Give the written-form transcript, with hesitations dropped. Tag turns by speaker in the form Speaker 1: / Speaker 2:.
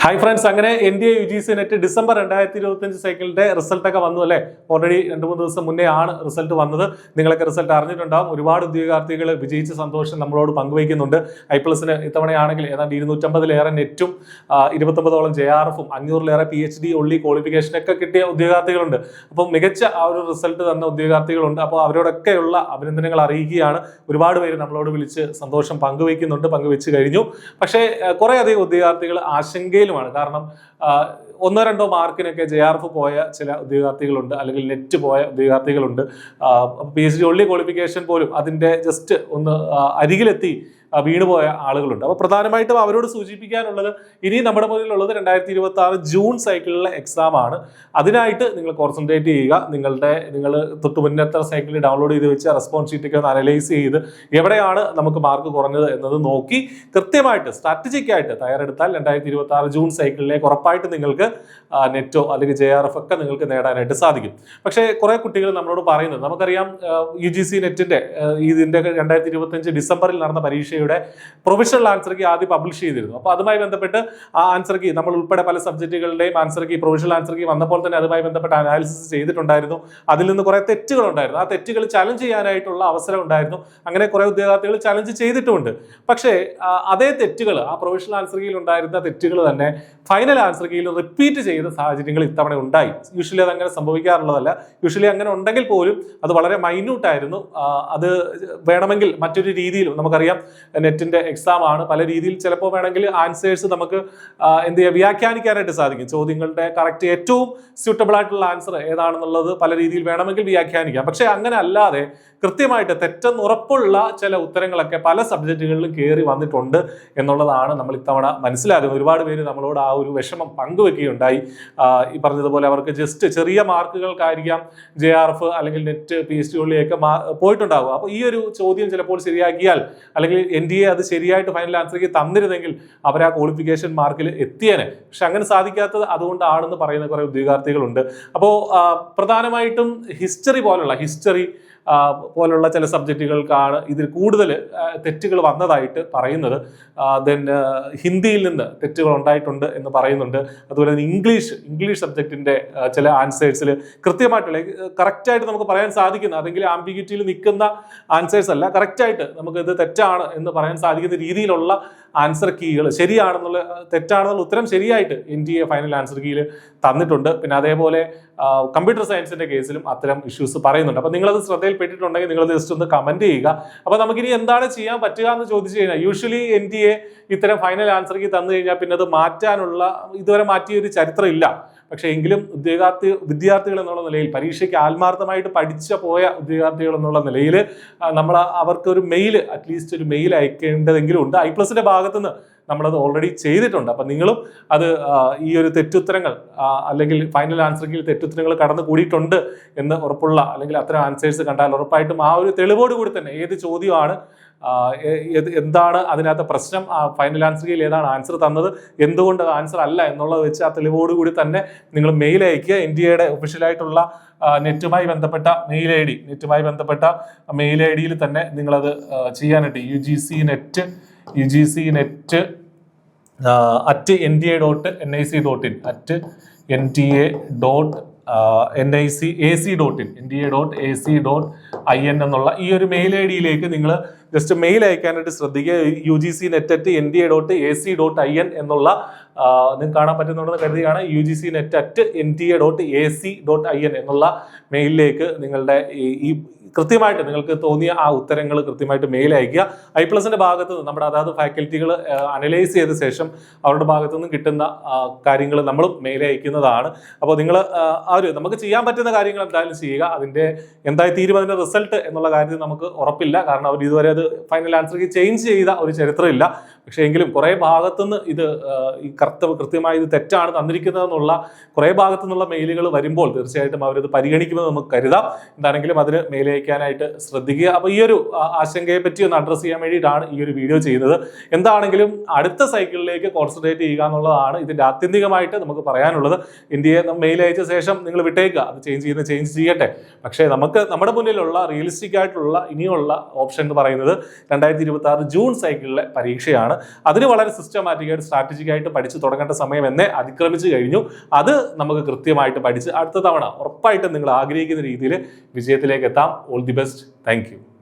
Speaker 1: Hi friends, അങ്ങനെ NDA UGC net December 2025 സൈക്കിളിന്റെ result ഒക്കെ വന്നു അല്ലേ. ഓൾറെഡി 2-3 ദിവസം മുന്നേ ആണ് റിസൾട്ട് വന്നത്. നിങ്ങളൊക്കെ റിസൾട്ട് അറിഞ്ഞിട്ടുണ്ടാവും. ഒരുപാട് ഉദ്യോഗാർത്ഥികൾ വിജയിച്ച സന്തോഷം നമ്മളോട് പങ്കുവയ്ക്കുന്നുണ്ട്. IPLSന് ഇത്തവണയാണെങ്കിൽ ഏതാണ്ട് 250-ലേറെ നെറ്റും 29ഓളം JRFും 500-ലേറെ PhD ഒള്ളി ക്വാളിഫിക്കേഷനൊക്കെ കിട്ടിയ ഉദ്യോഗാർത്ഥികളുണ്ട്. അപ്പോൾ മികച്ച ആ ഒരു റിസൾട്ട് തന്ന ഉദ്യോഗാർത്ഥികളുണ്ട്. അപ്പോൾ അവരോടൊക്കെയുള്ള അഭിനന്ദനങ്ങൾ അറിയിക്കുകയാണ്. ഒരുപാട് പേര് നമ്മളോട് വിളിച്ച് സന്തോഷം പങ്കുവെച്ച് കഴിഞ്ഞു. പക്ഷേ കുറേയധികം ഉദ്യോഗാർത്ഥികൾ ആശങ്കയിലുമാണ്. കാരണം 1-2 മാർക്കിനൊക്കെ JRF പോയ ചില ഉദ്യോഗാർത്ഥികളുണ്ട്, അല്ലെങ്കിൽ നെറ്റ് പോയ ഉദ്യോഗാർത്ഥികളുണ്ട്. PhD ഒള്ളി ക്വാളിഫിക്കേഷൻ പോലും അതിന്റെ ജസ്റ്റ് ഒന്ന് അരികിലെത്തി വീണുപോയ ആളുകളുണ്ട്. അപ്പോൾ പ്രധാനമായിട്ടും അവരോട് സൂചിപ്പിക്കാനുള്ളത്, ഇനി നമ്മുടെ മുന്നിലുള്ളത് 2026 ജൂൺ സൈക്കിളിലെ എക്സാം ആണ്. അതിനായിട്ട് നിങ്ങൾ കോൺസെൻട്രേറ്റ് ചെയ്യുക. നിങ്ങൾ തൊട്ട് മുന്നത്തെ സൈക്കിളിൽ ഡൗൺലോഡ് ചെയ്ത് വെച്ച റെസ്പോൺസ് ഷീറ്റൊക്കെ ഒന്ന് അനലൈസ് ചെയ്ത് എവിടെയാണ് നമുക്ക് മാർക്ക് കുറഞ്ഞത് എന്നത് നോക്കി കൃത്യമായിട്ട് സ്ട്രാറ്റജിക് ആയിട്ട് തയ്യാറെടുത്താൽ 2026 ജൂൺ സൈക്കിളിലേക്ക് ഉറപ്പായിട്ട് നിങ്ങൾക്ക് നെറ്റോ അല്ലെങ്കിൽ JRF ഒക്കെ നിങ്ങൾക്ക് നേടാനായിട്ട് സാധിക്കും. പക്ഷേ കുറെ കുട്ടികൾ നമ്മളോട് പറയുന്നത്, നമുക്കറിയാം UGC നെറ്റിന്റെ ഇതിന്റെ 2025 ഡിസംബറിൽ നടന്ന പരീക്ഷയുടെ പ്രൊവിഷണൽ ആൻസർ കീ ആദ്യം പബ്ലിഷ് ചെയ്തിരുന്നു. അപ്പോൾ അതുമായി ബന്ധപ്പെട്ട് ആ ആൻസർ കീ നമ്മൾ ഉൾപ്പെടെ പല സബ്ജക്റ്റുകളുടെയും answer key, provisional answer key വന്നപ്പോൾ തന്നെ അതുമായി ബന്ധപ്പെട്ട അനാലിസിസ് ചെയ്തിട്ടുണ്ടായിരുന്നു. അതിൽ നിന്ന് കുറെ തെറ്റുകൾ ഉണ്ടായിരുന്നു. ആ തെറ്റുകൾ ചലഞ്ച് ചെയ്യാനായിട്ടുള്ള അവസരം ഉണ്ടായിരുന്നു. അങ്ങനെ കുറെ ഉദ്യോഗാർത്ഥികൾ ചലഞ്ച് ചെയ്തിട്ടുമുണ്ട്. പക്ഷേ അതേ തെറ്റുകൾ, ആ പ്രൊവിഷണൽ ആൻസർ കീയിൽ ഉണ്ടായിരുന്ന തെറ്റുകൾ തന്നെ ഫൈനൽ ആൻസർ കീയിൽ റിപ്പീറ്റ് ചെയ്ത സാഹചര്യങ്ങൾ ഇത്തവണ ഉണ്ടായി. യൂഷ്വലി അത് അങ്ങനെ സംഭവിക്കാറുള്ളതല്ല. യൂഷ്വലി അങ്ങനെ ഉണ്ടെങ്കിൽ പോലും അത് വളരെ മൈന്യൂട്ട് ആയിരുന്നു. അത് വേണമെങ്കിൽ മറ്റൊരു രീതിയിലും, നമുക്കറിയാം നെറ്റിന്റെ എക്സാം ആണ്, പല രീതിയിൽ ചിലപ്പോൾ വേണമെങ്കിൽ ആൻസേഴ്സ് നമുക്ക് വ്യാഖ്യാനിക്കാനായിട്ട് സാധിക്കും. ചോദ്യങ്ങളുടെ കറക്റ്റ് ഏറ്റവും സ്യൂട്ടബിൾ ആയിട്ടുള്ള ആൻസർ ഏതാണെന്നുള്ളത് പല രീതിയിൽ വേണമെങ്കിൽ വ്യാഖ്യാനിക്കാം. പക്ഷെ അങ്ങനെ അല്ലാതെ കൃത്യമായിട്ട് തെറ്റെന്ന് ഉറപ്പുള്ള ചില ഉത്തരങ്ങളൊക്കെ പല സബ്ജക്റ്റുകളിലും കയറി വന്നിട്ടുണ്ട് എന്നുള്ളതാണ് നമ്മൾ ഇത്തവണ മനസ്സിലാക്കുന്നത്. ഒരുപാട് പേര് നമ്മളോട് ആ ഒരു വിഷമം പങ്കുവെക്കുകയുണ്ടായി. ഈ പറഞ്ഞതുപോലെ അവർക്ക് ജസ്റ്റ് ചെറിയ മാർക്കുകൾക്കായിരിക്കാം JRF അല്ലെങ്കിൽ നെറ്റ് PhD ഉള്ളിലേക്ക് പോയിട്ടുണ്ടാവുക. അപ്പോൾ ഈ ഒരു ചോദ്യം ചിലപ്പോൾ ശരിയാക്കിയാൽ, അല്ലെങ്കിൽ NDA അത് ശരിയായിട്ട് ഫൈനൽ ആൻസർക്ക് തന്നിരുന്നെങ്കിൽ അവർ ആ ക്വാളിഫിക്കേഷൻ മാർക്കിൽ എത്തിയേനെ. പക്ഷെ അങ്ങനെ സാധിക്കാത്തത് അതുകൊണ്ടാണെന്ന് പറയുന്ന കുറെ ഉദ്യോഗാർത്ഥികളുണ്ട്. അപ്പോൾ പ്രധാനമായിട്ടും ഹിസ്റ്ററി പോലുള്ള ചില സബ്ജക്റ്റുകൾക്കാണ് ഇതിൽ കൂടുതൽ തെറ്റുകൾ വന്നതായിട്ട് പറയുന്നത്. ദെൻ ഹിന്ദിയിൽ നിന്ന് തെറ്റുകൾ ഉണ്ടായിട്ടുണ്ട് എന്ന് പറയുന്നുണ്ട്. അതുപോലെ തന്നെ ഇംഗ്ലീഷ് സബ്ജക്റ്റിന്റെ ചില ആൻസേഴ്സിൽ കൃത്യമായിട്ടുള്ള കറക്റ്റായിട്ട് നമുക്ക് പറയാൻ സാധിക്കുന്ന, അതെങ്കിൽ ആംബിഗ്യൂറ്റിയിൽ നിൽക്കുന്ന ആൻസേഴ്സ് അല്ല, കറക്റ്റായിട്ട് നമുക്ക് ഇത് തെറ്റാണ് എന്ന് പറയാൻ സാധിക്കുന്ന രീതിയിലുള്ള ആൻസർ കീകൾ ശരിയാണെന്നുള്ള, തെറ്റാണെന്നുള്ള ഉത്തരം ശരിയായിട്ട് NDA ഫൈനൽ ആൻസർ കീയിൽ തന്നിട്ടുണ്ട്. പിന്നെ അതേപോലെ കമ്പ്യൂട്ടർ സയൻസിന്റെ കേസിലും അത്തരം ഇഷ്യൂസ് പറയുന്നുണ്ട്. അപ്പൊ നിങ്ങളത് ശ്രദ്ധയിൽപ്പെട്ടിട്ടുണ്ടെങ്കിൽ നിങ്ങൾ ജസ്റ്റ് ഒന്ന് കമന്റ് ചെയ്യുക. അപ്പൊ നമുക്കിനി എന്താണ് ചെയ്യാൻ പറ്റുക എന്ന് ചോദിച്ചു കഴിഞ്ഞാൽ, യൂഷ്വലി NDA ഇത്തരം ഫൈനൽ ആൻസർ കീ തന്നു കഴിഞ്ഞാൽ പിന്നെ അത് മാറ്റാനുള്ള, ഇതുവരെ മാറ്റിയ ഒരു ചരിത്രം ഇല്ല. പക്ഷേ എങ്കിലും വിദ്യാർത്ഥികൾ എന്നുള്ള നിലയിൽ, പരീക്ഷയ്ക്ക് ആത്മാർത്ഥമായിട്ട് പോയ ഉദ്യോഗാർത്ഥികൾ എന്നുള്ള നിലയിൽ നമ്മൾ അവർക്ക് ഒരു മെയിൽ, അറ്റ്ലീസ്റ്റ് ഒരു മെയിൽ അയക്കേണ്ടതെങ്കിലും ഉണ്ട്. IPLSന്റെ ഭാഗത്തുനിന്ന് നമ്മളത് ഓൾറെഡി ചെയ്തിട്ടുണ്ട്. അപ്പം നിങ്ങളും അത് ഈ ഒരു തെറ്റുത്തരങ്ങൾ, അല്ലെങ്കിൽ ഫൈനൽ ആൻസർ കീഴിൽ തെറ്റുത്തരങ്ങൾ കടന്നു കൂടിയിട്ടുണ്ട് എന്ന് ഉറപ്പുള്ള, അല്ലെങ്കിൽ അത്തരം ആൻസേഴ്സ് കണ്ടാൽ ഉറപ്പായിട്ടും ആ ഒരു തെളിവോടുകൂടി തന്നെ ഏത് ചോദ്യമാണ്, എന്താണ് അതിനകത്ത് പ്രശ്നം, ആ ഫൈനൽ ആൻസർ കീഴിൽ ഏതാണ് ആൻസർ തന്നത്, എന്തുകൊണ്ട് അത് ആൻസർ അല്ല എന്നുള്ളത് വെച്ച് ആ തെളിവോടുകൂടി തന്നെ നിങ്ങൾ മെയിൽ അയക്കുക. NDAയുടെ ഒഫീഷ്യലായിട്ടുള്ള നെറ്റുമായി ബന്ധപ്പെട്ട മെയിൽ ഐ ഡിയിൽ തന്നെ നിങ്ങളത് ചെയ്യാനായിട്ട് UGC net @nda.nic.in nda.ac.in എന്നുള്ള ഈ ഒരു മെയിൽ ഐ ഡിയിലേക്ക് നിങ്ങൾ ജസ്റ്റ് മെയിൽ അയക്കാനായിട്ട് ശ്രദ്ധിക്കുക. UGC net @nda.ac.in എന്നുള്ള നിങ്ങൾക്ക് കാണാൻ പറ്റുന്നുണ്ടെന്ന് കരുതിയാണ്. UGC net @nda.ac.in എന്നുള്ള മെയിലിലേക്ക് നിങ്ങളുടെ ഈ കൃത്യമായിട്ട് നിങ്ങൾക്ക് തോന്നിയ ആ ഉത്തരങ്ങൾ കൃത്യമായിട്ട് മെയിൽ അയക്കുക. IPLSന്റെ ഭാഗത്ത് നിന്ന് നമ്മുടെ അതാത് ഫാക്കൽറ്റികൾ അനലൈസ് ചെയ്ത ശേഷം അവരുടെ ഭാഗത്തു നിന്ന് കിട്ടുന്ന കാര്യങ്ങൾ നമ്മളും മെയിൽ അയക്കുന്നതാണ്. അപ്പോൾ നിങ്ങൾ നമുക്ക് ചെയ്യാൻ പറ്റുന്ന കാര്യങ്ങൾ എന്തായാലും ചെയ്യുക. അതിന്റെ എന്തായി തീരും അതിന്റെ റിസൾട്ട് എന്നുള്ള കാര്യത്തിൽ നമുക്ക് ഉറപ്പില്ല. കാരണം അവർ ഇതുവരെ അത് ഫൈനൽ ആൻസർ ചേഞ്ച് ചെയ്ത ഒരു ചരിത്രമില്ല. പക്ഷേ എങ്കിലും കുറേ ഭാഗത്തുനിന്ന് ഈ കൃത്യമായി ഇത് തെറ്റാണ് തന്നിരിക്കുന്നതെന്നുള്ള കുറേ ഭാഗത്തു നിന്നുള്ള മെയിലുകൾ വരുമ്പോൾ തീർച്ചയായിട്ടും അവരത് പരിഗണിക്കുമെന്ന് നമുക്ക് കരുതാം. എന്താണെങ്കിലും അതിന് മെയിൽ അയക്കാനായിട്ട് ശ്രദ്ധിക്കുക. അപ്പോൾ ഈ ഒരു ആശങ്കയെ പറ്റി ഒന്ന് അഡ്രസ്സ് ചെയ്യാൻ വേണ്ടിയിട്ടാണ് ഈ ഒരു വീഡിയോ ചെയ്യുന്നത്. എന്താണെങ്കിലും അടുത്ത സൈക്കിളിലേക്ക് കോൺസെൻട്രേറ്റ് ചെയ്യുക എന്നുള്ളതാണ് ഇതിന്റെ ആത്യന്തികമായിട്ട് നമുക്ക് പറയാനുള്ളത്. ഇന്ത്യയെ മെയിൽ അയച്ച ശേഷം നിങ്ങൾ വിട്ടേക്കുക, അത് ചേഞ്ച് ചെയ്യട്ടെ. പക്ഷേ നമുക്ക് നമ്മുടെ മുന്നിലുള്ള റിയലിസ്റ്റിക് ആയിട്ടുള്ള ഇനിയുള്ള ഓപ്ഷൻ എന്ന് പറയുന്നത് 2026 ജൂൺ സൈക്കിളിലെ പരീക്ഷയാണ്. അതിന് വളരെ സിസ്റ്റമാറ്റിക് ആയിട്ട് സ്ട്രാറ്റജിക് ആയിട്ട് പഠിച്ചു തുടങ്ങേണ്ട സമയം എന്നെ അതിക്രമിച്ചു കഴിഞ്ഞു. അത് നമുക്ക് കൃത്യമായിട്ട് പഠിച്ച് അടുത്ത തവണ ഉറപ്പായിട്ടും നിങ്ങൾ ആഗ്രഹിക്കുന്ന രീതിയിൽ വിജയത്തിലേക്ക് എത്താം. All the best. Thank you.